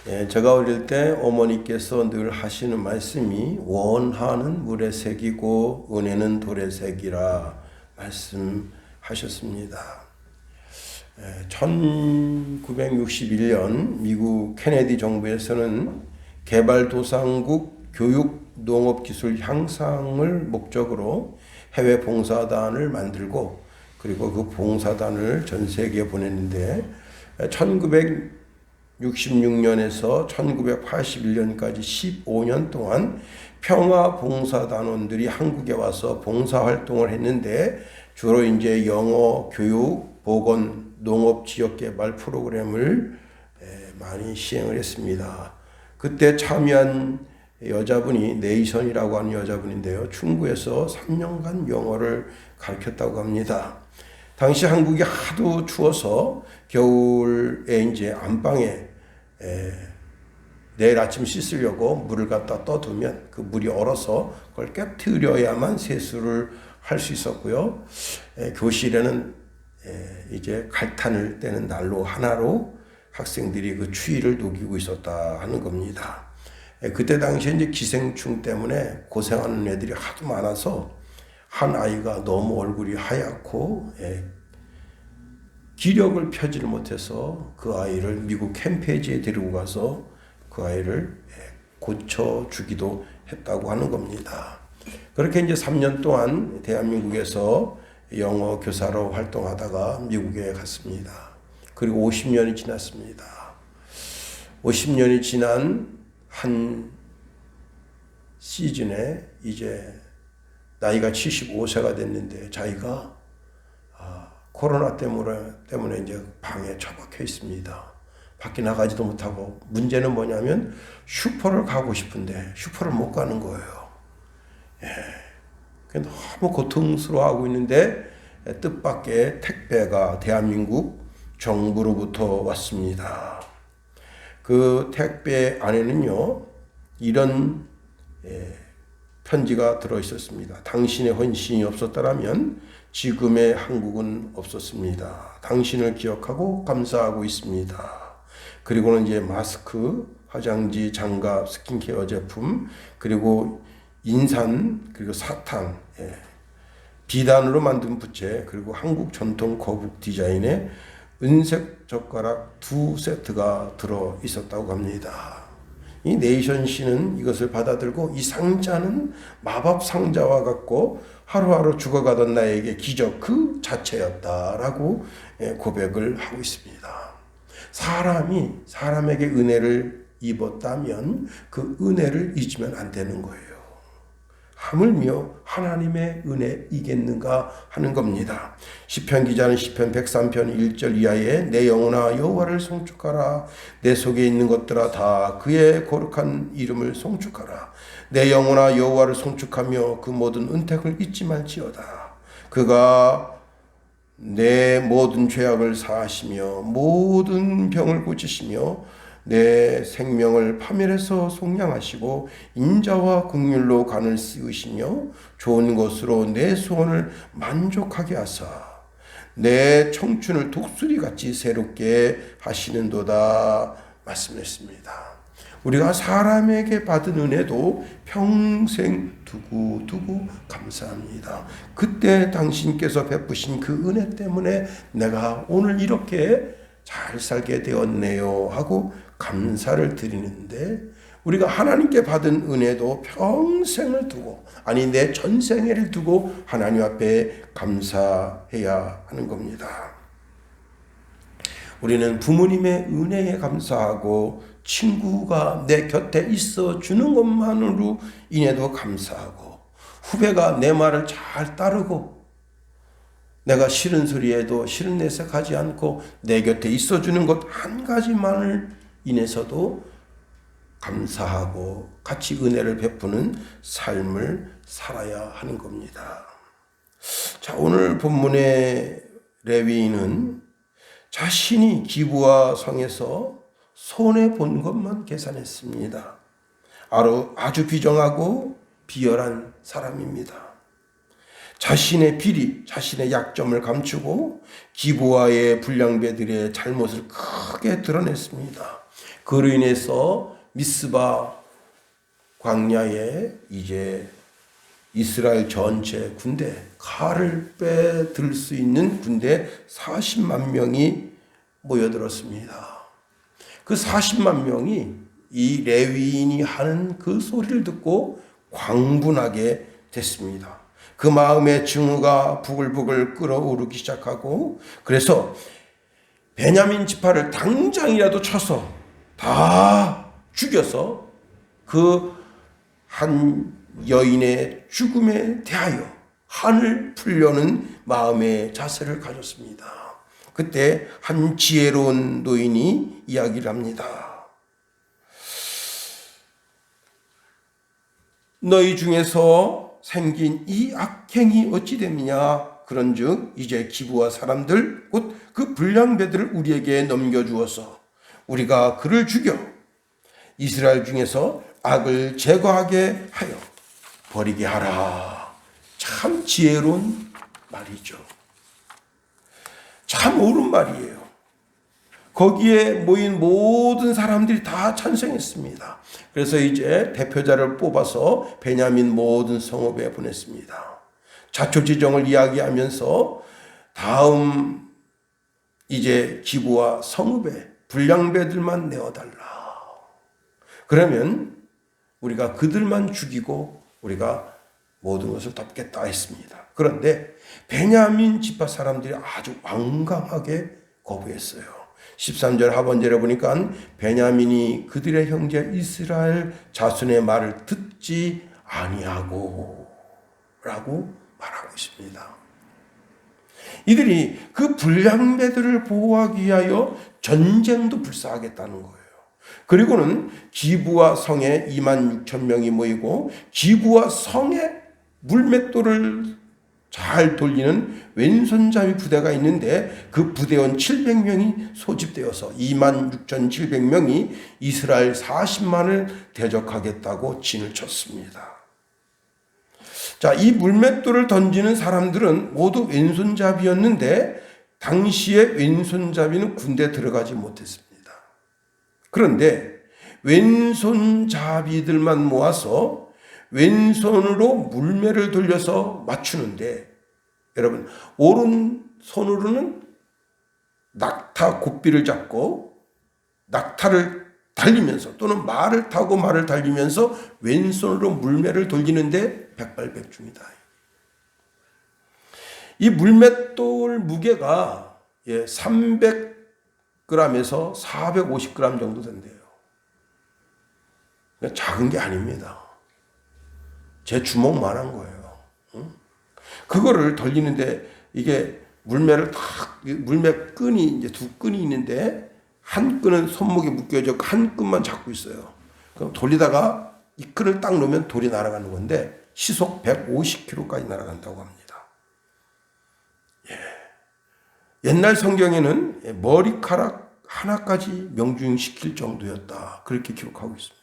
제가 어릴 때 어머니께서 늘 하시는 말씀이 원하는 물에 새기고 은혜는 돌에 새기라 말씀하셨습니다. 1961년 미국 케네디 정부에서는 개발도상국 교육 농업기술 향상을 목적으로 해외 봉사단을 만들고 그리고 그 봉사단을 전 세계에 보냈는데 1966년에서 1981년까지 15년 동안 평화봉사단원들이 한국에 와서 봉사활동을 했는데 주로 이제 영어, 교육, 보건, 농업 지역개발 프로그램을 많이 시행을 했습니다. 그때 참여한 여자분이 네이선이라고 하는 여자분인데요. 충구에서 3년간 영어를 가르쳤다고 합니다. 당시 한국이 하도 추워서 겨울에 이제 안방에 내일 아침 씻으려고 물을 갖다 떠두면 그 물이 얼어서 그걸 깨트려야만 세수를 할 수 있었고요. 교실에는 이제 갈탄을 떼는 난로 하나로 학생들이 그 추위를 녹이고 있었다 하는 겁니다. 그때 당시에 이제 기생충 때문에 고생하는 애들이 하도 많아서 한 아이가 너무 얼굴이 하얗고 기력을 펴지를 못해서 그 아이를 미국 캠페지에 데리고 가서 그 아이를 고쳐주기도 했다고 하는 겁니다. 그렇게 이제 3년 동안 대한민국에서 영어 교사로 활동하다가 미국에 갔습니다. 그리고 50년이 지났습니다. 50년이 지난 한 시즌에 이제 나이가 75세가 됐는데 자기가 코로나 때문에 이제 방에 처박혀 있습니다. 밖에 나가지도 못하고 문제는 뭐냐면 슈퍼를 가고 싶은데 슈퍼를 못 가는 거예요. 너무 고통스러워하고 있는데 뜻밖의 택배가 대한민국 정부로부터 왔습니다. 그 택배 안에는요 이런 편지가 들어있었습니다. 당신의 헌신이 없었더라면 지금의 한국은 없었습니다. 당신을 기억하고 감사하고 있습니다. 그리고는 이제 마스크, 화장지, 장갑, 스킨케어 제품, 그리고 인산, 그리고 사탕, 비단으로 만든 부채, 그리고 한국 전통 거북 디자인의 은색 젓가락 2세트가 들어 있었다고 합니다. 이 네이션 씨는 이것을 받아들고 이 상자는 마법 상자와 같고 하루하루 죽어가던 나에게 기적 그 자체였다라고 고백을 하고 있습니다. 사람이 사람에게 은혜를 입었다면 그 은혜를 잊으면 안 되는 거예요. 하물며 하나님의 은혜이겠는가 하는 겁니다. 시편 기자는 시편 103편 1절 이하에 내 영혼아 여호와를 송축하라. 내 속에 있는 것들아 다 그의 거룩한 이름을 송축하라. 내 영혼아 여호와를 송축하며 그 모든 은택을 잊지 말지어다. 그가 내 모든 죄악을 사하시며 모든 병을 고치시며 내 생명을 파멸해서 속량하시고 인자와 긍휼로 간을 씌우시며 좋은 것으로 내 소원을 만족하게 하사 내 청춘을 독수리같이 새롭게 하시는도다 말씀했습니다. 우리가 사람에게 받은 은혜도 평생 두고 감사합니다. 그때 당신께서 베푸신 그 은혜 때문에 내가 오늘 이렇게 잘 살게 되었네요 하고 감사를 드리는데 우리가 하나님께 받은 은혜도 평생을 두고 아니 내 전생애를 두고 하나님 앞에 감사해야 하는 겁니다. 우리는 부모님의 은혜에 감사하고 친구가 내 곁에 있어 주는 것만으로 인해도 감사하고 후배가 내 말을 잘 따르고 내가 싫은 소리에도 싫은 내색하지 않고 내 곁에 있어주는 것 한 가지만을 인해서도 감사하고 같이 은혜를 베푸는 삶을 살아야 하는 겁니다. 자, 오늘 본문의 레위인은 자신이 기부와 성에서 손해본 것만 계산했습니다. 아주 비정하고 비열한 사람입니다. 자신의 비리, 자신의 약점을 감추고 기부와의 불량배들의 잘못을 크게 드러냈습니다. 그로 인해서 미스바 광야에 이제 이스라엘 전체 군대, 칼을 빼들 수 있는 군대 40만 명이 모여들었습니다. 그 40만 명이 이 레위인이 하는 그 소리를 듣고 광분하게 됐습니다. 그 마음의 증오가 부글부글 끓어오르기 시작하고, 그래서 베냐민 지파를 당장이라도 쳐서 다 죽여서 그 한 여인의 죽음에 대하여 한을 풀려는 마음의 자세를 가졌습니다. 그때 한 지혜로운 노인이 이야기를 합니다. 너희 중에서 생긴 이 악행이 어찌 됨이냐? 그런즉 이제 기브와 사람들 곧 그 불량배들을 우리에게 넘겨주어서 우리가 그를 죽여 이스라엘 중에서 악을 제거하게 하여 버리게 하라. 참 지혜로운 말이죠. 참 옳은 말이에요. 거기에 모인 모든 사람들이 다 찬성했습니다. 그래서 이제 대표자를 뽑아서 베냐민 모든 성읍에 보냈습니다. 자초지정을 이야기하면서 다음 이제 기브와 성읍에 불량배들만 내어달라. 그러면 우리가 그들만 죽이고 우리가 모든 것을 덮겠다 했습니다. 그런데 베냐민 지파 사람들이 아주 완강하게 거부했어요. 13절 하반절에 보니까 베냐민이 그들의 형제 이스라엘 자손의 말을 듣지 아니하고 라고 말하고 있습니다. 이들이 그 불량배들을 보호하기 위하여 전쟁도 불사하겠다는 거예요. 그리고는 기브와 성에 2만 6천 명이 모이고 기브와 성에 물맷돌을 잘 돌리는 왼손잡이 부대가 있는데 그 부대원 700명이 소집되어서 26,700명이 이스라엘 40만을 대적하겠다고 진을 쳤습니다. 자, 이 물맷돌을 던지는 사람들은 모두 왼손잡이였는데 당시에 왼손잡이는 군대에 들어가지 못했습니다. 그런데 왼손잡이들만 모아서 왼손으로 물매를 돌려서 맞추는데, 여러분 오른손으로는 낙타 곱비를 잡고 낙타를 달리면서 또는 말을 타고 말을 달리면서 왼손으로 물매를 돌리는데 백발백중이다. 이 물맷돌 무게가 300g에서 450g 정도 된대요. 작은 게 아닙니다. 제 주먹만한 거예요. 그거를 돌리는데 이게 물매를 물매 끈이 이제 두 끈이 있는데 한 끈은 손목에 묶여져 한 끈만 잡고 있어요. 그럼 돌리다가 이 끈을 딱 놓으면 돌이 날아가는 건데 시속 150km까지 날아간다고 합니다. 옛날 성경에는 머리카락 하나까지 명중시킬 정도였다. 그렇게 기록하고 있습니다.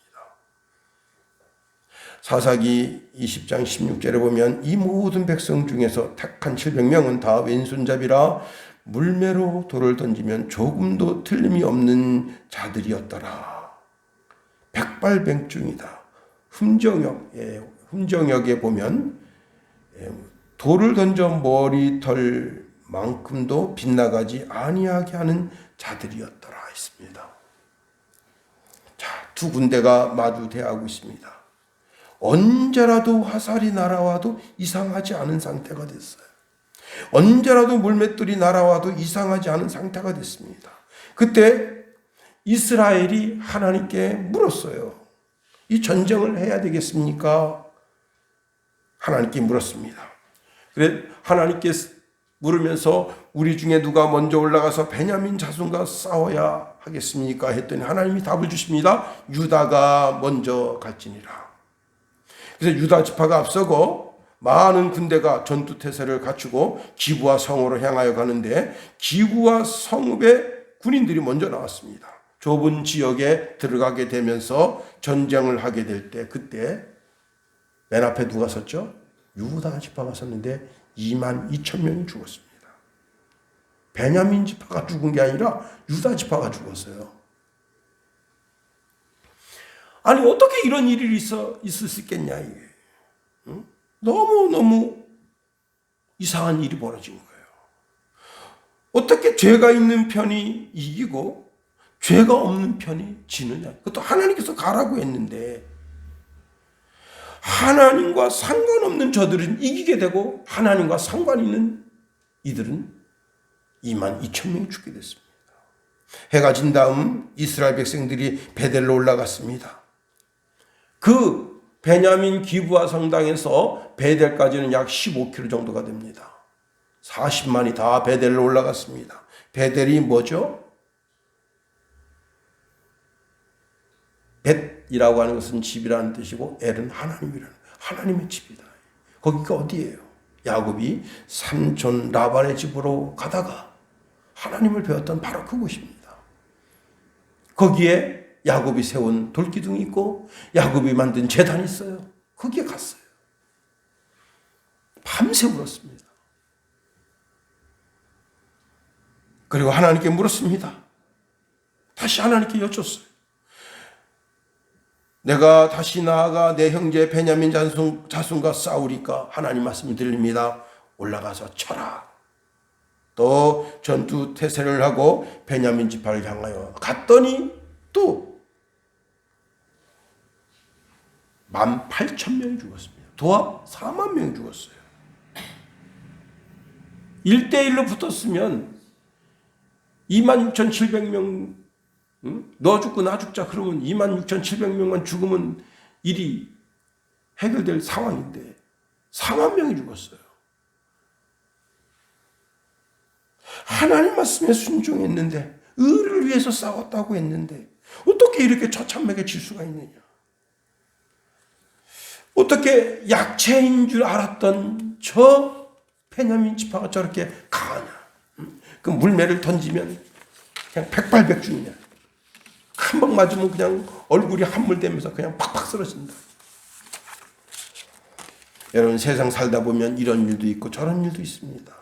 사사기 20장 16절에 보면 이 모든 백성 중에서 택한 700명은 다 왼손잡이라 물매로 돌을 던지면 조금도 틀림이 없는 자들이었더라. 백발백중이다. 흠정역에 보면 돌을 던져 머리털만큼도 빗나가지 아니하게 하는 자들이었더라 했습니다. 자, 두 군대가 마주대하고 있습니다. 언제라도 화살이 날아와도 이상하지 않은 상태가 됐어요. 언제라도 물맷돌이 날아와도 이상하지 않은 상태가 됐습니다. 그때 이스라엘이 하나님께 물었어요. 이 전쟁을 해야 되겠습니까? 하나님께 물었습니다. 그래 하나님께 물으면서 우리 중에 누가 먼저 올라가서 베냐민 자손과 싸워야 하겠습니까? 했더니 하나님이 답을 주십니다. 유다가 먼저 갈지니라. 그래서 유다 지파가 앞서고 많은 군대가 전투태세를 갖추고 기브와 성으로 향하여 가는데 기브와 성읍의 군인들이 먼저 나왔습니다. 좁은 지역에 들어가게 되면서 전쟁을 하게 될 때 그때 맨 앞에 누가 섰죠? 유다 지파가 섰는데 22,000명이 죽었습니다. 베냐민 지파가 죽은 게 아니라 유다 지파가 죽었어요. 아니 어떻게 이런 일이 있을 수 있겠냐 이게. 응? 너무 이상한 일이 벌어진 거예요. 어떻게 죄가 있는 편이 이기고 죄가 없는 편이 지느냐. 그것도 하나님께서 가라고 했는데 하나님과 상관없는 저들은 이기게 되고 하나님과 상관 있는 이들은 2만 2천 명이 죽게 됐습니다. 해가 진 다음 이스라엘 백성들이 베델로 올라갔습니다. 그 베냐민 기브아 성당에서 베델까지는 약 15km 정도가 됩니다. 40만이 다 베델로 올라갔습니다. 베델이 뭐죠? 벳이라고 하는 것은 집이라는 뜻이고 엘은 하나님이라는 하나님의 집이다. 거기가 어디예요? 야곱이 삼촌 라반의 집으로 가다가 하나님을 배웠던 바로 그곳입니다. 거기에 야곱이 세운 돌기둥이 있고 야곱이 만든 제단이 있어요. 거기에 갔어요. 밤새 울었습니다. 그리고 하나님께 물었습니다. 다시 하나님께 여쭸어요. 내가 다시 나아가 내 형제 베냐민 자손과 싸우리까? 하나님 말씀이 들립니다. 올라가서 쳐라. 또 전투 태세를 하고 베냐민 지파를 향하여 갔더니 또 18,000명이 죽었습니다. 도합 4만 명이 죽었어요. 1대1로 붙었으면 26,700명 너 죽고 나 죽자 그러면 26,700명만 죽으면 일이 해결될 상황인데 4만 명이 죽었어요. 하나님 말씀에 순종했는데 의를 위해서 싸웠다고 했는데 어떻게 이렇게 처참하게 질 수가 있느냐. 어떻게 약체인 줄 알았던 저 베냐민 지파가 저렇게 강하냐. 그 물매를 던지면 그냥 백발백중이냐. 한 방 맞으면 그냥 얼굴이 함몰되면서 그냥 팍팍 쓰러진다. 여러분 세상 살다 보면 이런 일도 있고 저런 일도 있습니다.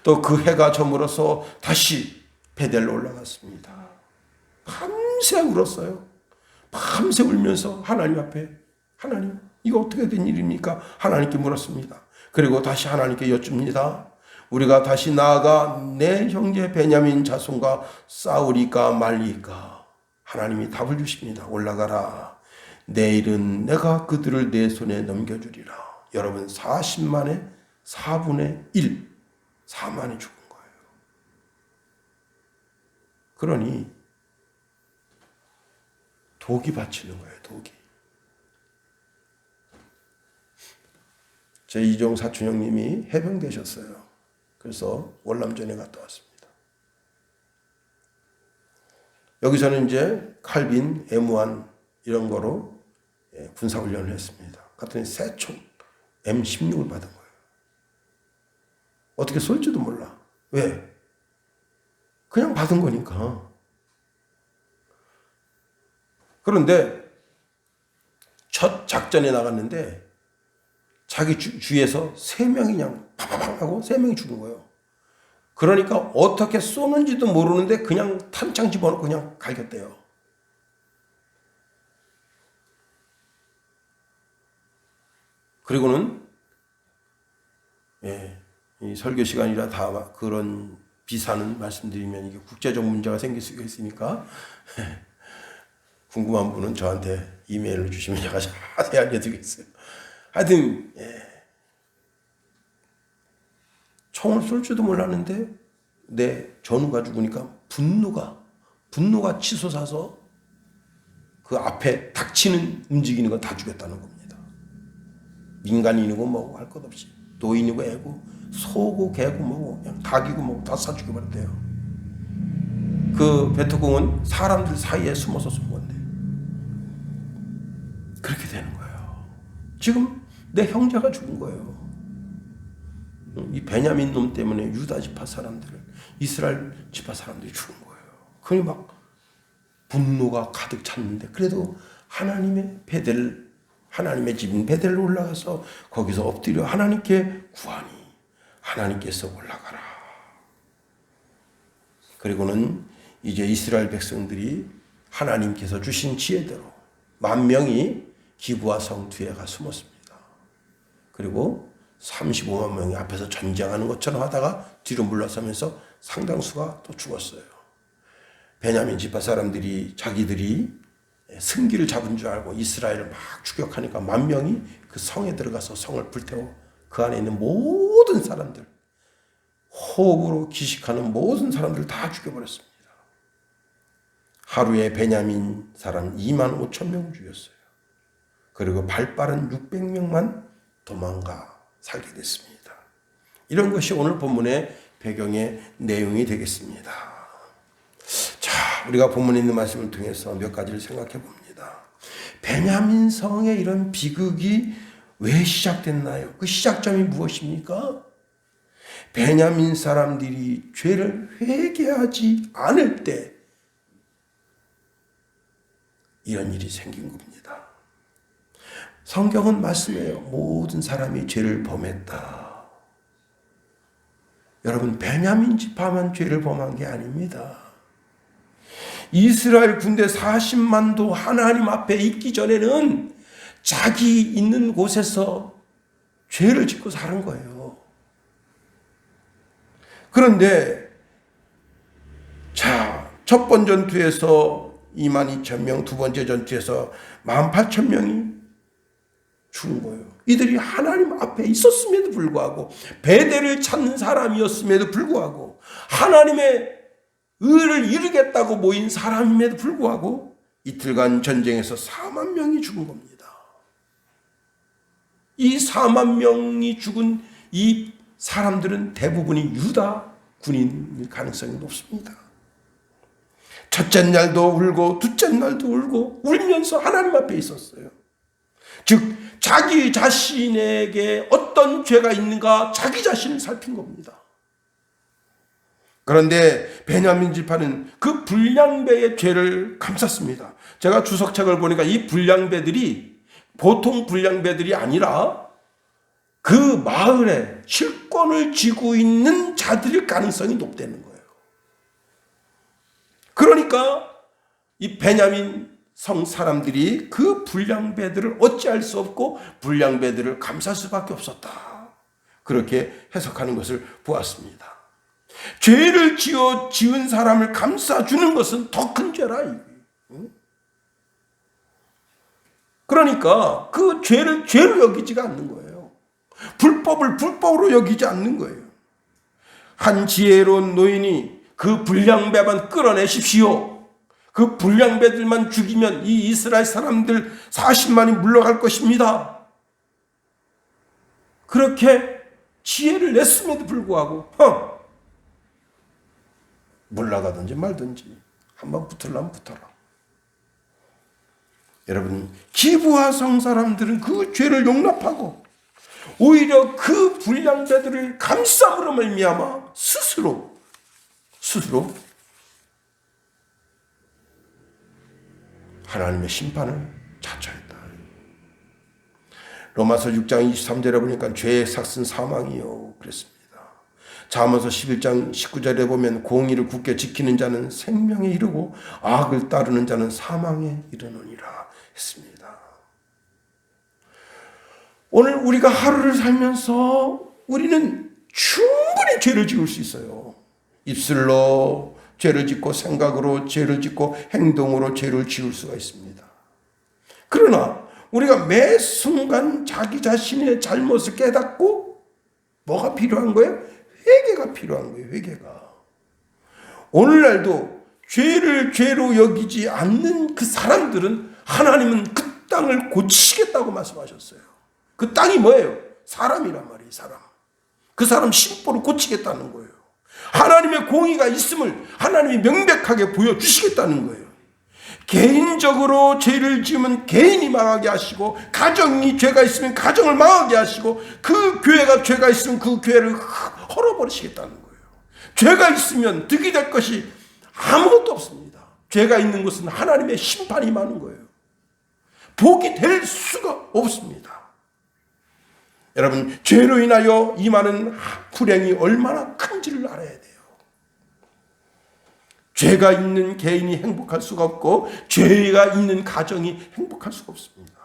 또 그 해가 저물어서 다시 베델로 올라갔습니다. 밤새 울었어요. 밤새 울면서 하나님 앞에 하나님 이거 어떻게 된 일입니까? 하나님께 물었습니다. 그리고 다시 하나님께 여쭙니다. 우리가 다시 나아가 내 형제 베냐민 자손과 싸우리까 말리까? 하나님이 답을 주십니다. 올라가라. 내일은 내가 그들을 내 손에 넘겨주리라. 여러분 40만의 4분의 1, 4만이 죽은 거예요. 그러니 독이 바치는 거예요. 독이. 제 이종 사촌 형님이 해병되셨어요. 그래서 월남전에 갔다 왔습니다. 여기서는 이제 칼빈, M1 이런 거로 군사훈련을 했습니다. 갔더니 새총 M16을 받은 거예요. 어떻게 쏠지도 몰라. 왜? 그냥 받은 거니까. 그런데 첫 작전에 나갔는데 자기 주위에서 3명이 그냥 파파팡 하고 3명이 죽은 거예요. 그러니까 어떻게 쏘는지도 모르는데 그냥 탄창 집어넣고 그냥 갈겼대요. 그리고는 이 설교 시간이라 다 그런 비사는 말씀드리면 이게 국제적 문제가 생길 수가 있으니까 궁금한 분은 저한테 이메일로 주시면 제가 자세히 알려드리겠어요. 하여튼 총을 쏠 줄도 몰랐는데 내 전우가 죽으니까 분노가 치솟아서 그 앞에 닥치는 움직이는 건 다 죽였다는 겁니다. 민간인이고 뭐고 할 것 없이 노인이고 애고 소고 개고 뭐고 그냥 닭이고 뭐고 다 사 죽여버렸대요. 그 베트공은 사람들 사이에 숨어서 쏜 건데 그렇게 되는 거예요. 지금 내 형제가 죽은 거예요. 이 베냐민 놈 때문에 유다 지파 사람들, 이스라엘 지파 사람들이 죽은 거예요. 그러니 막 분노가 가득 찼는데 그래도 하나님의 집인 베델로 올라가서 거기서 엎드려 하나님께 구하니 하나님께서 올라가라. 그리고는 이제 이스라엘 백성들이 하나님께서 주신 지혜대로 10,000명이 기브아 성 뒤에 가 숨었습니다. 그리고 35만 명이 앞에서 전쟁하는 것처럼 하다가 뒤로 물러서면서 상당수가 또 죽었어요. 베냐민 지파 사람들이 자기들이 승기를 잡은 줄 알고 이스라엘을 막 추격하니까 10,000명이 그 성에 들어가서 성을 불태워 그 안에 있는 모든 사람들, 호흡으로 기식하는 모든 사람들 다 죽여버렸습니다. 하루에 베냐민 사람 25,000명을 죽였어요. 그리고 발빠른 600명만 도망가 살게 됐습니다. 이런 것이 오늘 본문의 배경의 내용이 되겠습니다. 자, 우리가 본문에 있는 말씀을 통해서 몇 가지를 생각해 봅니다. 베냐민 성의 이런 비극이 왜 시작됐나요? 그 시작점이 무엇입니까? 베냐민 사람들이 죄를 회개하지 않을 때 이런 일이 생긴 겁니다. 성경은 말씀해요. 모든 사람이 죄를 범했다. 여러분, 베냐민 지파만 죄를 범한 게 아닙니다. 이스라엘 군대 40만도 하나님 앞에 있기 전에는 자기 있는 곳에서 죄를 짓고 사는 거예요. 그런데 자, 첫 번 전투에서 22,000명, 두 번째 전투에서 18,000명이 죽은 거예요. 이들이 하나님 앞에 있었음에도 불구하고, 베델을 찾는 사람이었음에도 불구하고, 하나님의 의를 이루겠다고 모인 사람임에도 불구하고 이틀간 전쟁에서 4만 명이 죽은 겁니다. 이 4만 명이 죽은 이 사람들은 대부분이 유다 군인일 가능성이 높습니다. 첫째 날도 울고 둘째 날도 울고 울면서 하나님 앞에 있었어요. 즉 자기 자신에게 어떤 죄가 있는가 자기 자신을 살핀 겁니다. 그런데 베냐민 지파는 그 불량배의 죄를 감쌌습니다. 제가 주석책을 보니까 이 불량배들이 보통 불량배들이 아니라 그 마을에 실권을 쥐고 있는 자들일 가능성이 높다는 거예요. 그러니까 이 베냐민 성 사람들이 그 불량배들을 어찌할 수 없고 불량배들을 감쌀 수밖에 없었다. 그렇게 해석하는 것을 보았습니다. 죄를 지은 사람을 감싸주는 것은 더 큰 죄라. 그러니까 그 죄를 죄로 여기지가 않는 거예요. 불법을 불법으로 여기지 않는 거예요. 한 지혜로운 노인이 그 불량배만 끌어내십시오. 그 불량배들만 죽이면 이 이스라엘 사람들 40만이 물러갈 것입니다. 그렇게 지혜를 냈음에도 불구하고 물러가든지 말든지 한번 붙으려면 붙어라. 여러분, 기브아 성 사람들은 그 죄를 용납하고 오히려 그 불량배들을 감싸므로 말미암아 스스로 하나님의 심판을 자처했다. 로마서 6장 23절에 보니까 죄의 삭은 사망이요 그랬습니다. 잠언서 11장 19절에 보면 공의를 굳게 지키는 자는 생명에 이르고 악을 따르는 자는 사망에 이르느니라 했습니다. 오늘 우리가 하루를 살면서 우리는 충분히 죄를 지을 수 있어요. 입술로 죄를 짓고 생각으로 죄를 짓고 행동으로 죄를 지을 수가 있습니다. 그러나 우리가 매 순간 자기 자신의 잘못을 깨닫고 뭐가 필요한 거예요? 회개가 필요한 거예요. 회개가. 오늘날도 죄를 죄로 여기지 않는 그 사람들은 하나님은 그 땅을 고치시겠다고 말씀하셨어요. 그 땅이 뭐예요? 사람이란 말이에요. 사람. 그 사람 심보를 고치겠다는 거예요. 하나님의 공의가 있음을 하나님이 명백하게 보여주시겠다는 거예요. 개인적으로 죄를 지으면 개인이 망하게 하시고, 가정이 죄가 있으면 가정을 망하게 하시고, 그 교회가 죄가 있으면 그 교회를 헐어버리시겠다는 거예요. 죄가 있으면 득이 될 것이 아무것도 없습니다. 죄가 있는 것은 하나님의 심판이 많은 거예요. 복이 될 수가 없습니다. 여러분, 죄로 인하여 임하는 불행이 얼마나 큰지를 알아야 돼요. 죄가 있는 개인이 행복할 수가 없고 죄가 있는 가정이 행복할 수가 없습니다.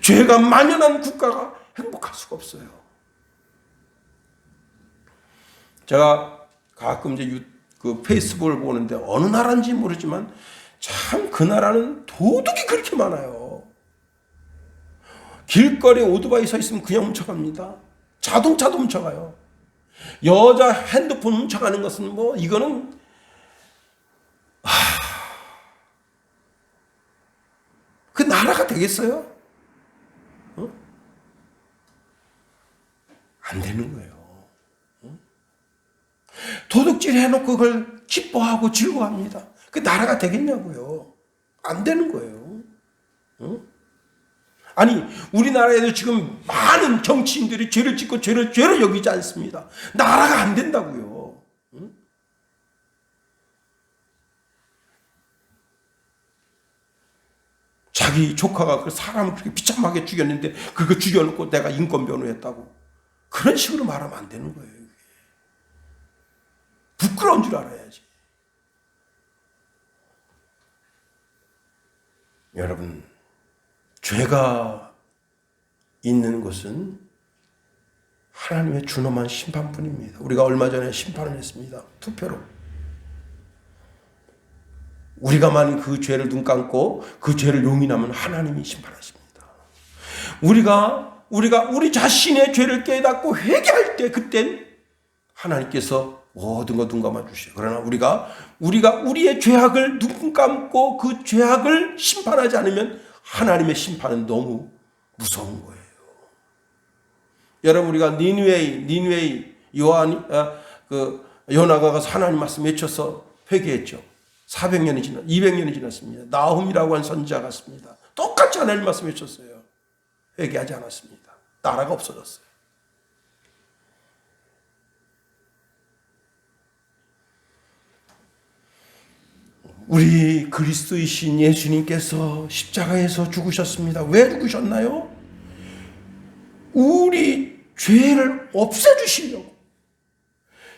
죄가 만연한 국가가 행복할 수가 없어요. 제가 가끔 이제 그 페이스북을 보는데 어느 나라인지 모르지만 참 그 나라는 도둑이 그렇게 많아요. 길거리에 오토바이 서 있으면 그냥 훔쳐갑니다. 자동차도 훔쳐가요. 여자 핸드폰 훔쳐가는 것은 뭐 이거는 그 나라가 되겠어요? 안 되는 거예요. 도둑질 해놓고 그걸 기뻐하고 즐거워합니다. 그 나라가 되겠냐고요. 안 되는 거예요. 아니 우리나라에도 지금 많은 정치인들이 죄를 짓고 죄를 여기지 않습니다. 나라가 안 된다고요. 자기 조카가 그 사람을 그렇게 비참하게 죽였는데 그거 죽여놓고 내가 인권 변호했다고 그런 식으로 말하면 안 되는 거예요. 부끄러운 줄 알아야지. 여러분, 죄가 있는 것은 하나님의 준엄한 심판뿐입니다. 우리가 얼마 전에 심판을 했습니다. 투표로. 우리가 만약 그 죄를 눈 감고 그 죄를 용인하면 하나님이 심판하십니다. 우리가 우리 자신의 죄를 깨닫고 회개할 때 그땐 하나님께서 모든 거 눈 감아 주셔요. 그러나 우리가 우리의 죄악을 눈 감고 그 죄악을 심판하지 않으면 하나님의 심판은 너무 무서운 거예요. 여러분 우리가 니느웨이 요나가 가서 하나님 말씀 외쳐서 회개했죠. 200년이 지났습니다. 나훔이라고 한 선지자 같습니다. 똑같이 하나님 말씀 외쳤어요. 회개하지 않았습니다. 나라가 없어졌어요. 우리 그리스도이신 예수님께서 십자가에서 죽으셨습니다. 왜 죽으셨나요? 우리 죄를 없애주시려고.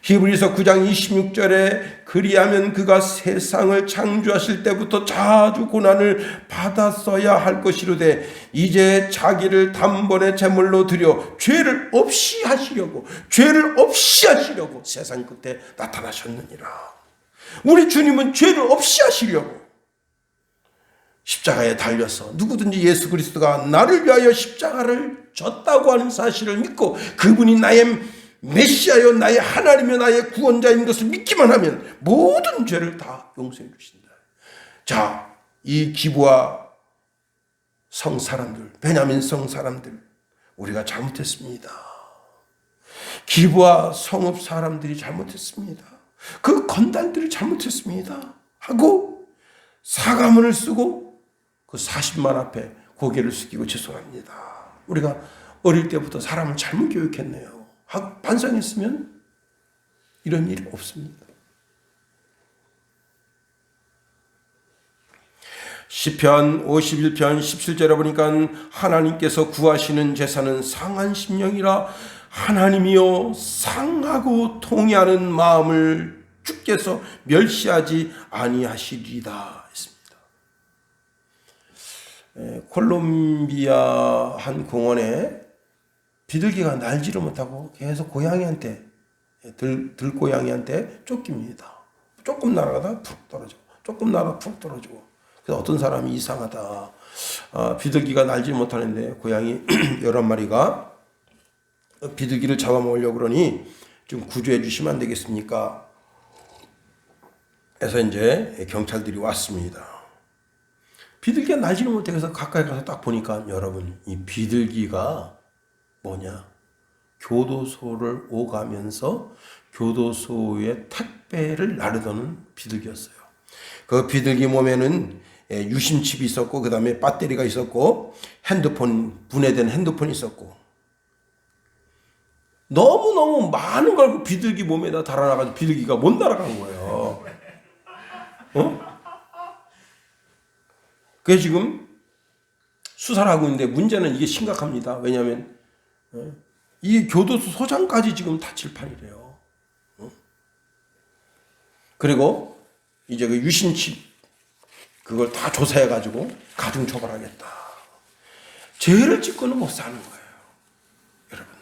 히브리서 9장 26절에 그리하면 그가 세상을 창조하실 때부터 자주 고난을 받았어야 할 것이로되 이제 자기를 단번에 제물로 드려 죄를 없이 하시려고 세상 끝에 나타나셨느니라. 우리 주님은 죄를 없이 하시려고 십자가에 달려서 누구든지 예수 그리스도가 나를 위하여 십자가를 졌다고 하는 사실을 믿고 그분이 나의 메시아요 나의 하나님이요 나의 구원자인 것을 믿기만 하면 모든 죄를 다 용서해 주신다. 자, 이 기브와 성 사람들, 베냐민 성 사람들 우리가 잘못했습니다. 기브와 성읍 사람들이 잘못했습니다. 그 건달들이 잘못했습니다. 하고 사과문을 쓰고 그 40만 앞에 고개를 숙이고 죄송합니다. 우리가 어릴 때부터 사람을 잘못 교육했네요. 하고 반성했으면 이런 일이 없습니다. 시편 51편 17절에 보니까 하나님께서 구하시는 제사는 상한 심령이라 하나님이여 상하고 통회하는 마음을 주께서 멸시하지 아니하시리다 했습니다. 콜롬비아 한 공원에 비둘기가 날지를 못하고 계속 고양이한테 들고양이한테 쫓깁니다. 조금 날아가다 푹 떨어지고 조금 날아가 푹 떨어지고. 그래서 어떤 사람이 이상하다. 비둘기가 날지 못하는데 고양이 11마리가 비둘기를 잡아먹으려고 그러니 좀 구조해 주시면 안 되겠습니까? 해서 이제 경찰들이 왔습니다. 비둘기가 날지는 못해. 그래서 가까이 가서 딱 보니까 여러분 이 비둘기가 뭐냐? 교도소를 오가면서 교도소의 택배를 나르던 비둘기였어요. 그 비둘기 몸에는 유심칩이 있었고 그 다음에 배터리가 있었고 분해된 핸드폰이 있었고 너무너무 많은 걸 그 비둘기 몸에다 달아놔가지고 비둘기가 못 날아간 거예요. 그래서 지금 수사를 하고 있는데 문제는 이게 심각합니다. 왜냐하면 이 교도소 소장까지 지금 다칠 판이래요. 그리고 이제 그 유신칩 그걸 다 조사해가지고 가중 처벌하겠다. 죄를 짓고는 못 사는 거예요. 여러분.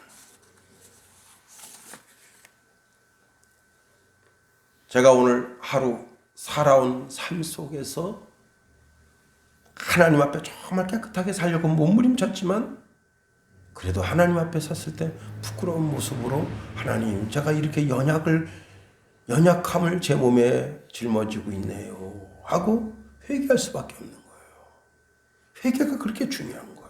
제가 오늘 하루 살아온 삶 속에서 하나님 앞에 정말 깨끗하게 살려고 몸부림쳤지만 그래도 하나님 앞에 섰을 때 부끄러운 모습으로 하나님 제가 이렇게 연약함을 제 몸에 짊어지고 있네요 하고 회개할 수밖에 없는 거예요. 회개가 그렇게 중요한 거예요.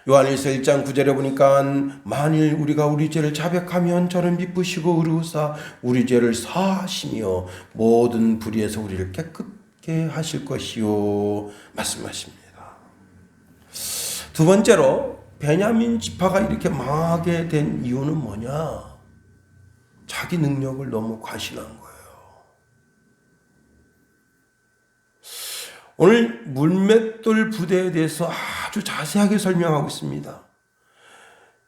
요한일서 1장 9절에 보니까 만일 우리가 우리 죄를 자백하면 저를 미쁘시고 의로우사 우리 죄를 사하시며 모든 불의에서 우리를 깨끗게 하실 것이요 말씀하십니다. 두 번째로 베냐민 지파가 이렇게 망하게 된 이유는 뭐냐? 자기 능력을 너무 과신한 거예요. 오늘 물맷돌 부대에 대해서 아주 자세하게 설명하고 있습니다.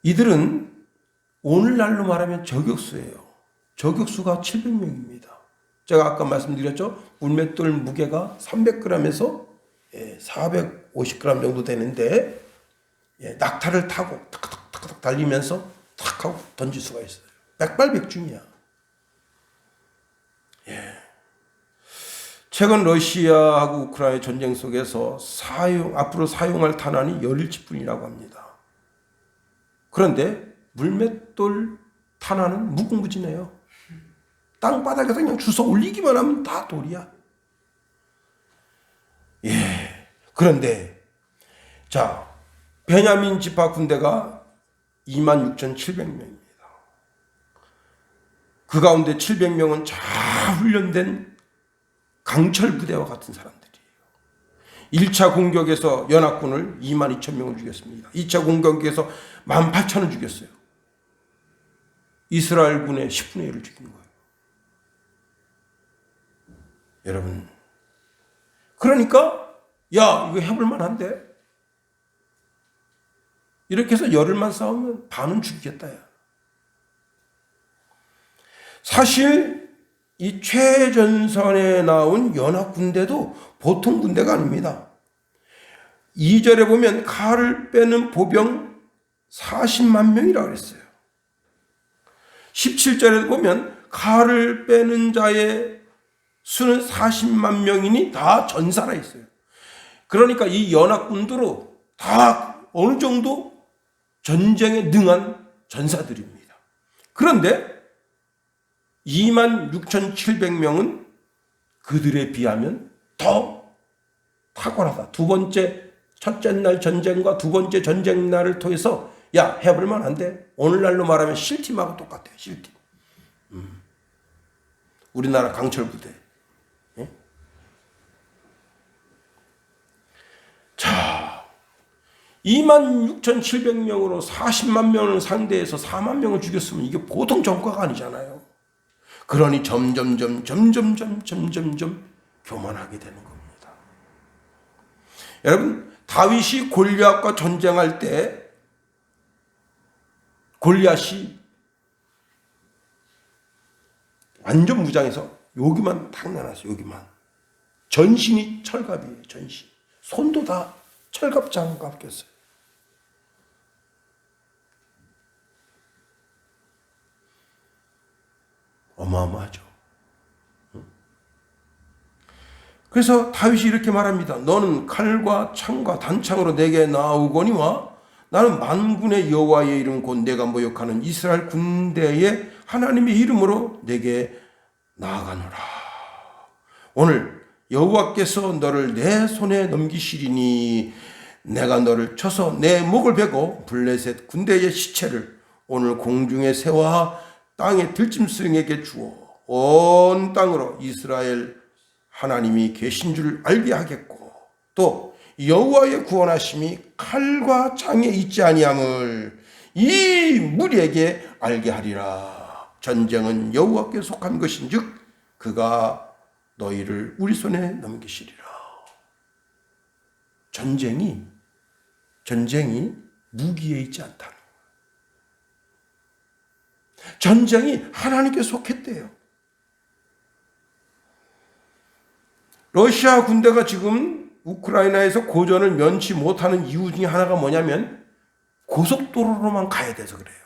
이들은 오늘날로 말하면 저격수예요. 저격수가 700명입니다. 제가 아까 말씀드렸죠. 물맷돌 무게가 300g에서 450g 정도 되는데 낙타를 타고 탁탁탁 달리면서 탁 하고 던질 수가 있어요. 백발백중이야. 최근 러시아하고 우크라이나 전쟁 속에서 앞으로 사용할 탄환이 17집뿐이라고 합니다. 그런데 물맷돌 탄환은 무궁무진해요. 땅바닥에서 그냥 주워 올리기만 하면 다 돌이야. 그런데 자 베냐민 지파 군대가 26,700명입니다. 그 가운데 700명은 잘 훈련된 강철 부대와 같은 사람들이에요. 1차 공격에서 연합군을 22,000명을 죽였습니다. 2차 공격에서 18,000을 죽였어요. 이스라엘 군의 10분의 1을 죽인 거예요. 여러분, 그러니까 야 이거 해볼 만한데 이렇게 해서 열흘만 싸우면 반은 죽이겠다. 야. 사실 이 최전선에 나온 연합군대도 보통 군대가 아닙니다. 2절에 보면 칼을 빼는 보병 40만 명이라고 그랬어요. 17절에 보면 칼을 빼는 자의 수는 40만 명이니 다 전사라 했어요. 그러니까 이 연합군들로 다 어느 정도 전쟁에 능한 전사들입니다. 그런데 26,700명은 그들에 비하면 더 탁월하다. 첫째 날 전쟁과 두 번째 전쟁 날을 통해서 야 해볼 만한데 오늘날로 말하면 실팀하고 똑같아요. 실팀. 우리나라 강철부대. 예? 자 26,700명으로 40만 명을 상대해서 4만 명을 죽였으면 이게 보통 전과가 아니잖아요. 그러니 점점 교만하게 되는 겁니다. 여러분, 다윗이 골리앗과 전쟁할 때 골리앗이 완전 무장해서 여기만 탁 내놨어요. 여기만. 전신이 철갑이에요. 전신. 손도 다 철갑 장갑 꼈어요. 어마어마하죠. 그래서 다윗이 이렇게 말합니다. 너는 칼과 창과 단창으로 내게 나오거니와 나는 만군의 여호와의 이름 곧 내가 모욕하는 이스라엘 군대의 하나님의 이름으로 내게 나아가노라. 오늘 여호와께서 너를 내 손에 넘기시리니 내가 너를 쳐서 내 목을 베고 블레셋 군대의 시체를 오늘 공중의 새와 땅의 들짐승에게 주어 온 땅으로 이스라엘 하나님이 계신 줄 알게 하겠고 또 여호와의 구원하심이 칼과 창에 있지 아니함을 이 무리에게 알게 하리라. 전쟁은 여호와께 속한 것인즉 그가 너희를 우리 손에 넘기시리라. 전쟁이 무기에 있지 않다는 거예요. 전쟁이 하나님께 속했대요. 러시아 군대가 지금 우크라이나에서 고전을 면치 못하는 이유 중에 하나가 뭐냐면 고속도로로만 가야 돼서 그래요.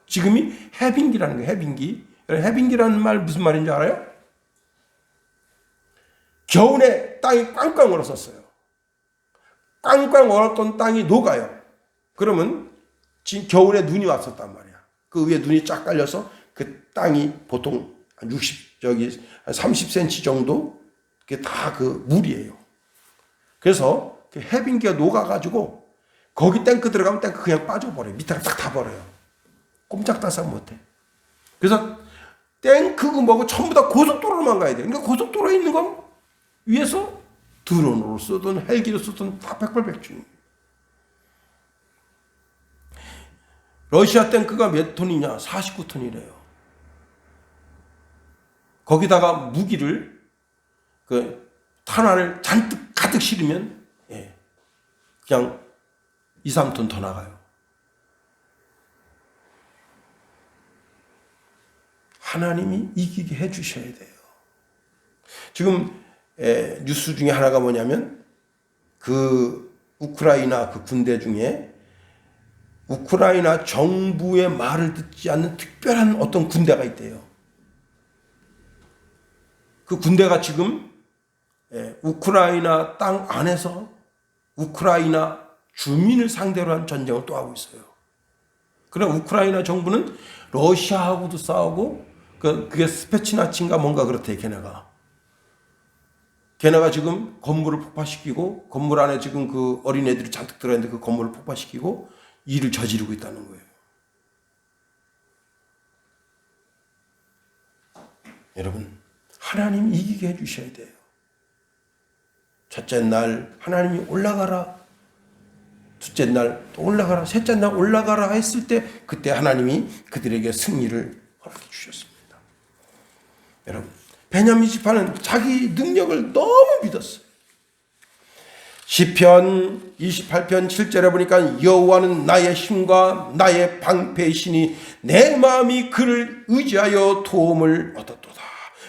지금이 해빙기라는 거예요. 해빙기. 해빙기라는 말 무슨 말인지 알아요? 겨울에 땅이 꽝꽝 얼었었어요. 꽝꽝 얼었던 땅이 녹아요. 그러면 지금 겨울에 눈이 왔었단 말이야. 그 위에 눈이 쫙 깔려서 그 땅이 보통 30cm 정도 그게 다 그 물이에요. 그래서 그 해빙기가 녹아가지고 거기 탱크 들어가면 탱크 그냥 빠져버려요. 밑에가 딱 타버려요. 꼼짝달싹 못해. 그래서 탱크고 뭐고 전부 다 고속도로로만 가야 돼. 그러니까 고속도로에 있는 건 위에서 드론으로 쓰든 헬기로 쓰든 다 백발백중. 러시아 탱크가 몇 톤이냐? 49톤이래요. 거기다가 무기를 그 탄환을 잔뜩 가득 실으면 그냥 2, 3톤 더 나가요. 하나님이 이기게 해주셔야 돼요. 지금 뉴스 중에 하나가 뭐냐면 그 우크라이나 그 군대 중에 우크라이나 정부의 말을 듣지 않는 특별한 어떤 군대가 있대요. 그 군대가 지금 우크라이나 땅 안에서 우크라이나 주민을 상대로 한 전쟁을 또 하고 있어요. 그래 우크라이나 정부는 러시아하고도 싸우고 그게 스페치나친가 뭔가 그렇대. 걔네가 지금 건물을 폭파시키고 건물 안에 지금 그 어린애들이 잔뜩 들어있는데 그 건물을 폭파시키고 일을 저지르고 있다는 거예요. 여러분 하나님이 이기게 해주셔야 돼요. 첫째 날 하나님이 올라가라, 둘째 날 또 올라가라, 셋째 날 올라가라 했을 때 그때 하나님이 그들에게 승리를 허락해 주셨습니다. 여러분 베냐민 지파는 자기 능력을 너무 믿었어요. 시편 28편 7절에 보니까 여호와는 나의 힘과 나의 방패이시니 내 마음이 그를 의지하여 도움을 얻었도다.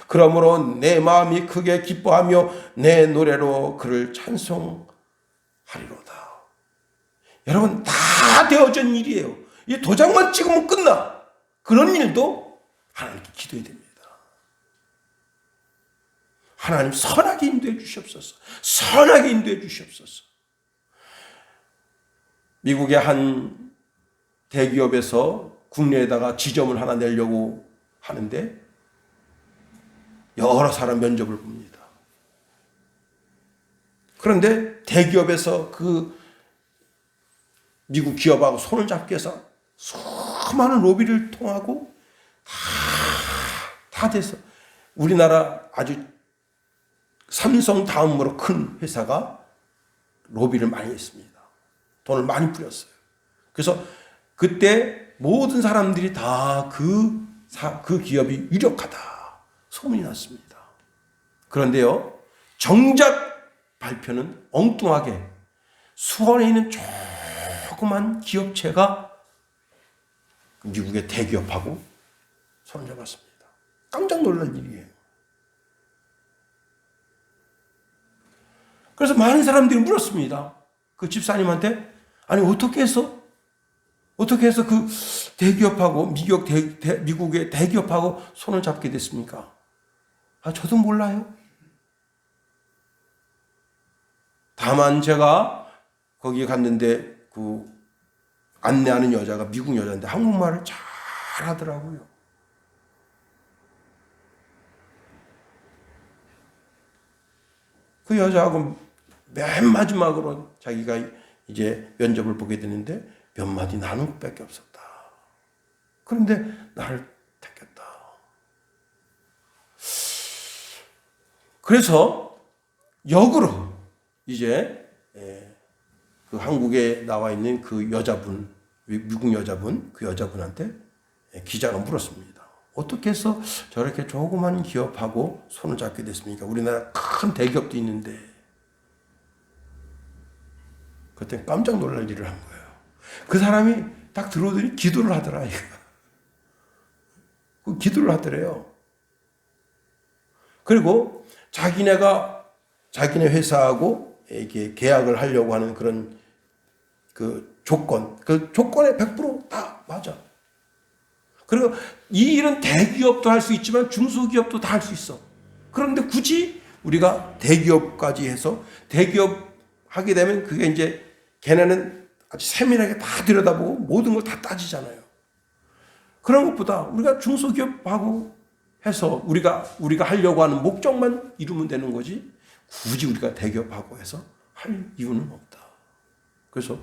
그러므로 내 마음이 크게 기뻐하며 내 노래로 그를 찬송하리로다. 여러분 다 되어진 일이에요. 이 도장만 찍으면 끝나. 그런 일도 하나님께 기도해야 됩니다. 하나님 선하게 인도해 주시옵소서. 선하게 인도해 주시옵소서. 미국의 한 대기업에서 국내에다가 지점을 하나 내려고 하는데 여러 사람 면접을 봅니다. 그런데 대기업에서 그 미국 기업하고 손을 잡기 위해서 수많은 로비를 통하고 다 돼서 우리나라 아주 삼성 다음으로 큰 회사가 로비를 많이 했습니다. 돈을 많이 뿌렸어요. 그래서 그때 모든 사람들이 다 그 기업이 유력하다 소문이 났습니다. 그런데요, 정작 발표는 엉뚱하게 수원에 있는 조그만 기업체가 미국의 대기업하고 손을 잡았습니다. 깜짝 놀랄 일이에요. 그래서 많은 사람들이 물었습니다. 그 집사님한테 아니 어떻게 해서 그 대기업하고 미국의 대기업하고 손을 잡게 됐습니까? 아 저도 몰라요. 다만 제가 거기 갔는데 그 안내하는 여자가 미국 여자인데 한국말을 잘 하더라고요. 그 여자하고 맨 마지막으로 자기가 이제 면접을 보게 되는데 몇 마디 나눌 것밖에 없었다. 그런데 나를 택했다. 그래서 역으로 이제 그 한국에 나와 있는 그 여자분, 미국 여자분, 그 여자분한테 기자가 물었습니다. 어떻게 해서 저렇게 조그만 기업하고 손을 잡게 됐습니까? 우리나라 큰 대기업도 있는데. 그때 깜짝 놀랄 일을 한 거예요. 그 사람이 딱 들어오더니 기도를 하더라. 그 기도를 하더래요. 그리고 자기네 회사하고 이렇게 계약을 하려고 하는 그런 그 조건에 100%다 맞아. 그리고 이 일은 대기업도 할 수 있지만 중소기업도 다 할 수 있어. 그런데 굳이 우리가 대기업까지 해서 대기업 하게 되면 그게 이제 걔네는 아주 세밀하게 다 들여다보고 모든 걸 다 따지잖아요. 그런 것보다 우리가 중소기업하고 해서 우리가 하려고 하는 목적만 이루면 되는 거지 굳이 우리가 대기업하고 해서 할 이유는 없다. 그래서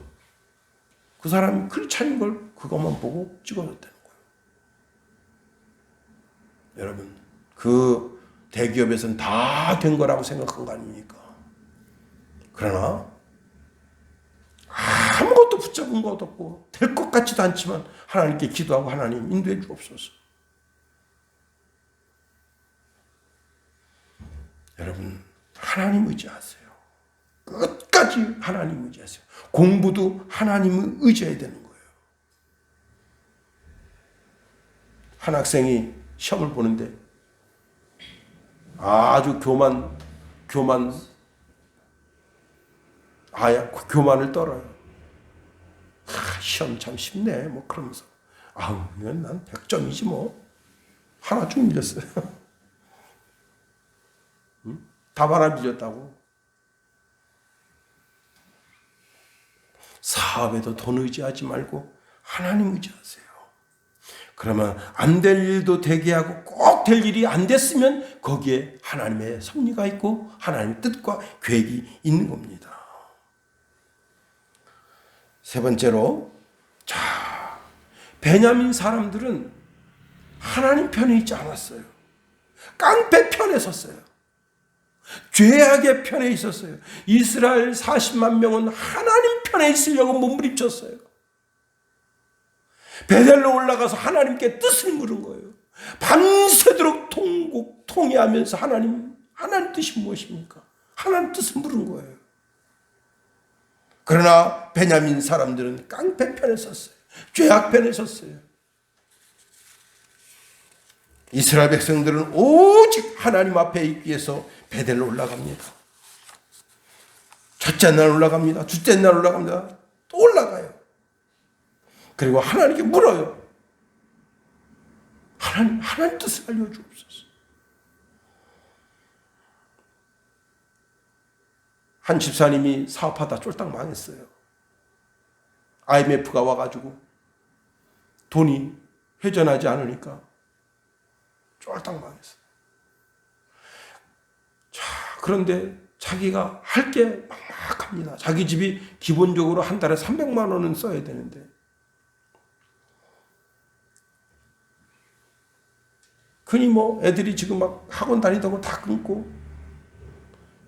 그 사람이 글 차린 걸 그것만 보고 찍어줬다는 거예요. 여러분, 그 대기업에서는 다 된 거라고 생각한 거 아닙니까? 그러나 아무것도 붙잡은 것도 없고 될 것 같지도 않지만 하나님께 기도하고 하나님 인도해 주옵소서. 여러분, 하나님 의지하세요. 끝까지 하나님 의지하세요. 공부도 하나님을 의지해야 되는 거예요. 한 학생이 시험을 보는데 아주 교만을 떨어요. 시험 참 쉽네. 뭐 그러면서 이건 난 100점이지 뭐. 하나쯤 밀렸어요. 답 하나 밀렸다고. 사업에도 돈 의지하지 말고 하나님 의지하세요. 그러면 안 될 일도 되게 하고 꼭 될 일이 안 됐으면 거기에 하나님의 섭리가 있고 하나님의 뜻과 계획이 있는 겁니다. 세 번째로, 베냐민 사람들은 하나님 편에 있지 않았어요. 깡패 편에 섰어요. 죄악의 편에 있었어요. 이스라엘 40만 명은 하나님 편에 있으려고 몸부림쳤어요. 베델로 올라가서 하나님께 뜻을 물은 거예요. 밤새도록 통회하면서 하나님 뜻이 무엇입니까? 하나님 뜻을 물은 거예요. 그러나 베냐민 사람들은 깡패 편에 섰어요. 죄악 편에 섰어요. 이스라엘 백성들은 오직 하나님 앞에 있기 위해서 베델로 올라갑니다. 첫째 날 올라갑니다. 둘째 날 올라갑니다. 또 올라가요. 그리고 하나님께 물어요. 하나님 뜻을 알려주옵소서. 한 집사님이 사업하다 쫄딱 망했어요. IMF가 와가지고 돈이 회전하지 않으니까 쫄딱 망했어요. 그런데 자기가 할 게 막막합니다. 자기 집이 기본적으로 한 달에 300만 원은 써야 되는데 흔히 뭐 애들이 지금 막 학원 다니다고 다 끊고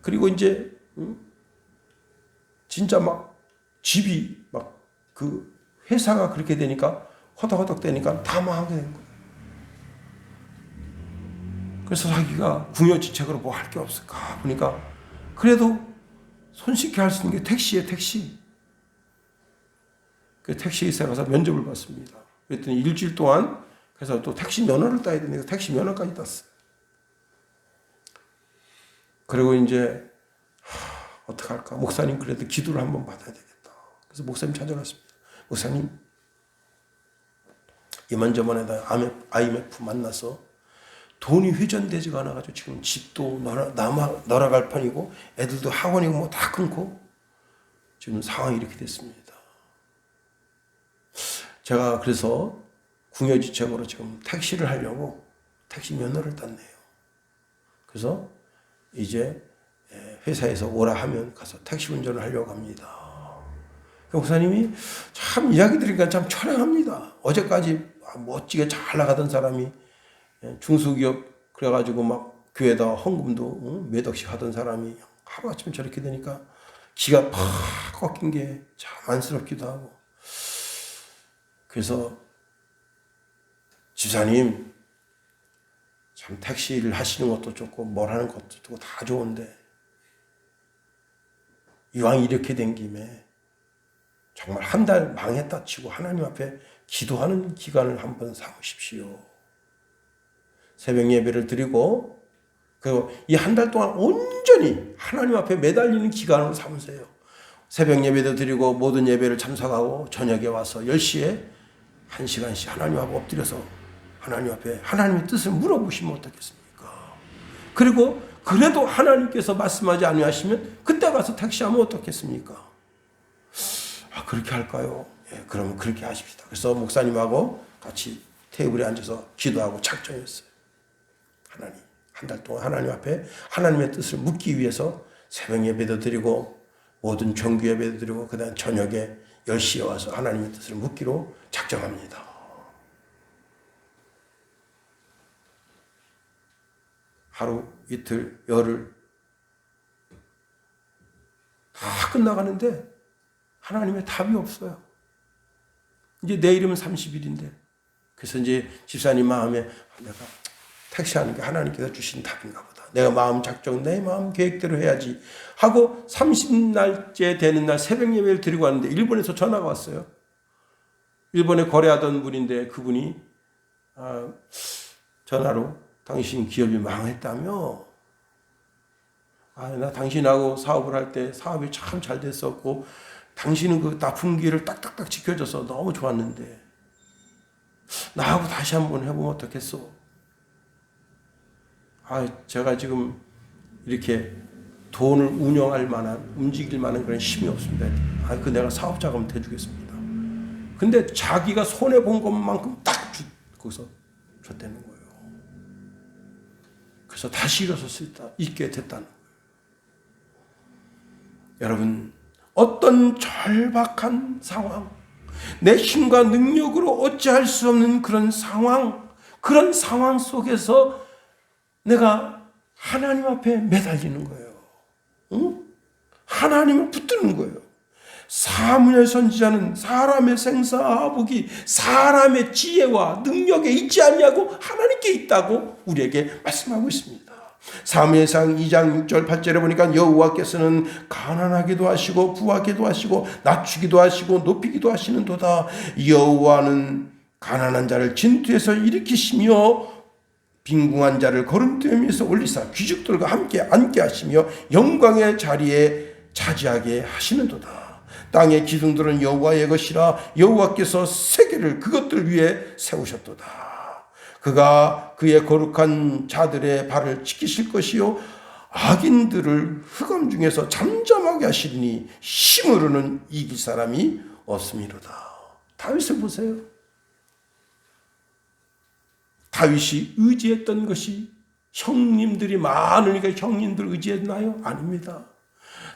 그리고 이제 진짜 막 집이 막 그 회사가 그렇게 되니까 허덕허덕 되니까 다 망하게 된 거예요. 그래서 자기가 궁여지책으로 뭐 할 게 없을까 보니까 그래도 손쉽게 할 수 있는 게 택시예요, 택시. 그 택시 회사에 가서 면접을 봤습니다. 그랬더니 일주일 동안 그래서 또 택시 면허를 따야 되니까 택시 면허까지 땄어요. 그리고 이제 어떡할까? 목사님 그래도 기도를 한번 받아야 되겠다. 그래서 목사님 찾아갔습니다. 목사님 이만저만에다 IMF 만나서 돈이 회전되지가 않아가지고 지금 집도 날아갈 판이고 애들도 학원이고 뭐 다 끊고 지금 상황이 이렇게 됐습니다. 제가 그래서 궁여지책으로 지금 택시를 하려고 택시 면허를 땄네요. 그래서 이제 회사에서 오라 하면 가서 택시 운전을 하려고 합니다. 목사님이 참 이야기 들으니까 참 처량합니다. 어제까지 멋지게 잘 나가던 사람이 중소기업 그래가지고 막 교회에다 헌금도 몇 억씩 하던 사람이 하루아침에 저렇게 되니까 기가 팍 꺾인 게 참 안쓰럽기도 하고. 그래서 집사님 참 택시를 하시는 것도 좋고 뭘 하는 것도 좋고 다 좋은데 이왕 이렇게 된 김에 정말 한 달 망했다 치고 하나님 앞에 기도하는 기간을 한번 삼으십시오. 새벽 예배를 드리고 그리고 이 한 달 동안 온전히 하나님 앞에 매달리는 기간으로 삼으세요. 새벽 예배도 드리고 모든 예배를 참석하고 저녁에 와서 10시에 1시간씩 하나님 앞에 엎드려서 하나님 앞에 하나님의 뜻을 물어보시면 어떻겠습니까? 그리고 그래도 하나님께서 말씀하지 아니하시면 그때 가서 택시하면 어떻겠습니까? 그렇게 할까요? 예, 그러면 그렇게 하십시다. 그래서 목사님하고 같이 테이블에 앉아서 기도하고 작정했어요. 하나님, 한 달 동안 하나님 앞에 하나님의 뜻을 묻기 위해서 새벽 예배도 드리고 모든 정규 예배도 드리고 그 다음 저녁에 10시에 와서 하나님의 뜻을 묻기로 작정합니다. 하루, 이틀, 열흘 다 끝나가는데 하나님의 답이 없어요. 이제 내일이면 30일인데 그래서 이제 집사님 마음에 내가 택시하는 게 하나님께서 주신 답인가 보다. 내가 마음 작정, 내 마음 계획대로 해야지 하고 30날째 되는 날 새벽 예배를 드리고 왔는데 일본에서 전화가 왔어요. 일본에 거래하던 분인데 그분이 전화로 당신 기업이 망했다며? 나 당신하고 사업을 할 때 사업이 참 잘 됐었고 당신은 그 납품기를 딱딱딱 지켜줘서 너무 좋았는데 나하고 다시 한번 해보면 어떻겠어? 제가 지금 이렇게 돈을 운영할 만한, 움직일 만한 그런 힘이 없습니다. 내가 사업자금 대주겠습니다. 근데 자기가 손해본 것만큼 딱 거기서 줬다는 거예요. 그래서 다시 일어설 수 있게 됐다는 거예요. 여러분, 어떤 절박한 상황, 내 힘과 능력으로 어찌할 수 없는 그런 상황 속에서 내가 하나님 앞에 매달리는 거예요. 응? 하나님을 붙드는 거예요. 사무엘 선지자는 사람의 생사복이 사람의 지혜와 능력에 있지 않냐고 하나님께 있다고 우리에게 말씀하고 있습니다. 사무엘상 2장 6절 8절에 보니까 여호와께서는 가난하기도 하시고 부하기도 하시고 낮추기도 하시고 높이기도 하시는도다. 여호와는 가난한 자를 진투에서 일으키시며 빈궁한 자를 거름됨에서 올리사 귀족들과 함께 앉게 하시며 영광의 자리에 차지하게 하시는도다. 땅의 기둥들은 여호와의 것이라 여호와께서 세계를 그것들 위에 세우셨도다. 그가 그의 거룩한 자들의 발을 지키실 것이요 악인들을 흑암 중에서 잠잠하게 하시리니 힘으로는 이길 사람이 없음이로다. 다윗을 보세요. 다윗이 의지했던 것이 형님들이 많으니까 형님들 의지했나요? 아닙니다.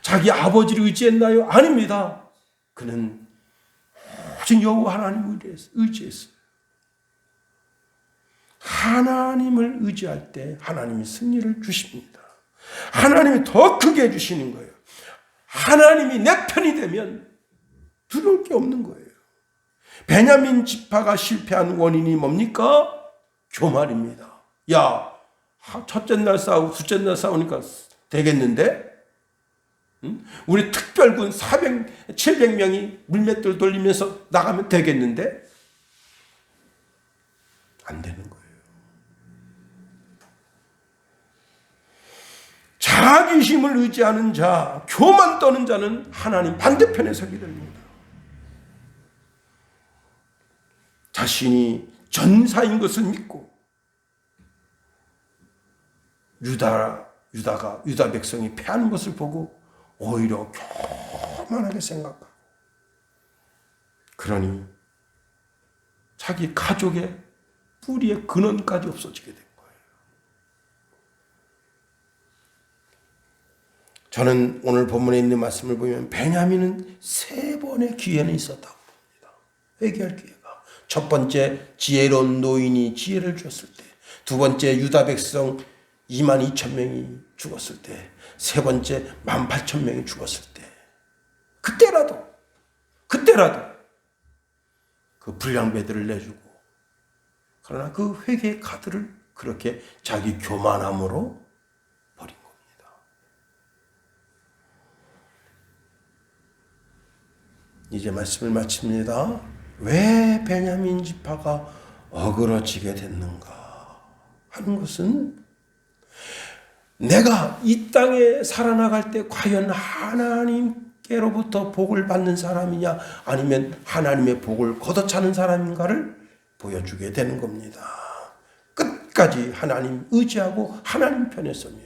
자기 아버지를 의지했나요? 아닙니다. 그는 오직 여호와 하나님을 의지했어요. 하나님을 의지할 때 하나님이 승리를 주십니다. 하나님이 더 크게 해주시는 거예요. 하나님이 내 편이 되면 두려울 게 없는 거예요. 베냐민 지파가 실패한 원인이 뭡니까? 교만입니다. 야, 첫째 날 싸우고 둘째 날 싸우니까 되겠는데? 우리 특별군 700명이 물맷돌 돌리면서 나가면 되겠는데? 안 되는 거예요. 자기 힘을 의지하는 자, 교만 떠는 자는 하나님 반대편에 서게 됩니다. 자신이 전사인 것을 믿고 유다 백성이 패하는 것을 보고 오히려 교만하게 생각하고 그러니 자기 가족의 뿌리의 근원까지 없어지게 된 거예요. 저는 오늘 본문에 있는 말씀을 보면 베냐민은 3번의 기회는 있었다고 봅니다. 회개할 기회가. 첫 번째 지혜로운 노인이 지혜를 주었을 때, 두 번째 유다 백성 22,000명이 죽었을 때, 세 번째 18,000명이 죽었을 때, 그때라도 그 불량배들을 내주고, 그러나 그 회개의 카드를 그렇게 자기 교만함으로 버린 겁니다. 이제 말씀을 마칩니다. 왜 베냐민 지파가 어그러지게 됐는가 하는 것은 내가 이 땅에 살아나갈 때 과연 하나님께로부터 복을 받는 사람이냐 아니면 하나님의 복을 걷어차는 사람인가를 보여주게 되는 겁니다. 끝까지 하나님 의지하고 하나님 편에 서며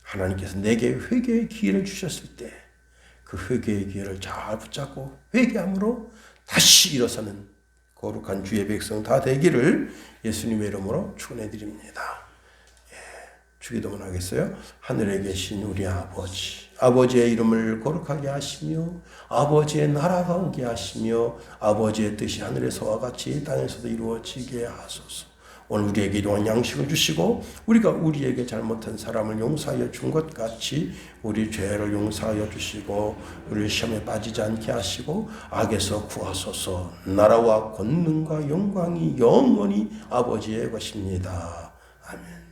하나님께서 내게 회개의 기회를 주셨을 때 그 회개의 기회를 잘 붙잡고 회개함으로 다시 일어서는 거룩한 주의 백성 다 되기를 예수님의 이름으로 축원해 드립니다. 주기도문 하겠어요? 하늘에 계신 우리 아버지, 아버지의 이름을 거룩하게 하시며 아버지의 나라가 오게 하시며 아버지의 뜻이 하늘에서와 같이 땅에서도 이루어지게 하소서. 오늘 우리에게 일용할 양식을 주시고 우리가 우리에게 잘못한 사람을 용서하여 준 것 같이 우리 죄를 용서하여 주시고 우리를 시험에 빠지지 않게 하시고 악에서 구하소서. 나라와 권능과 영광이 영원히 아버지의 것입니다. 아멘.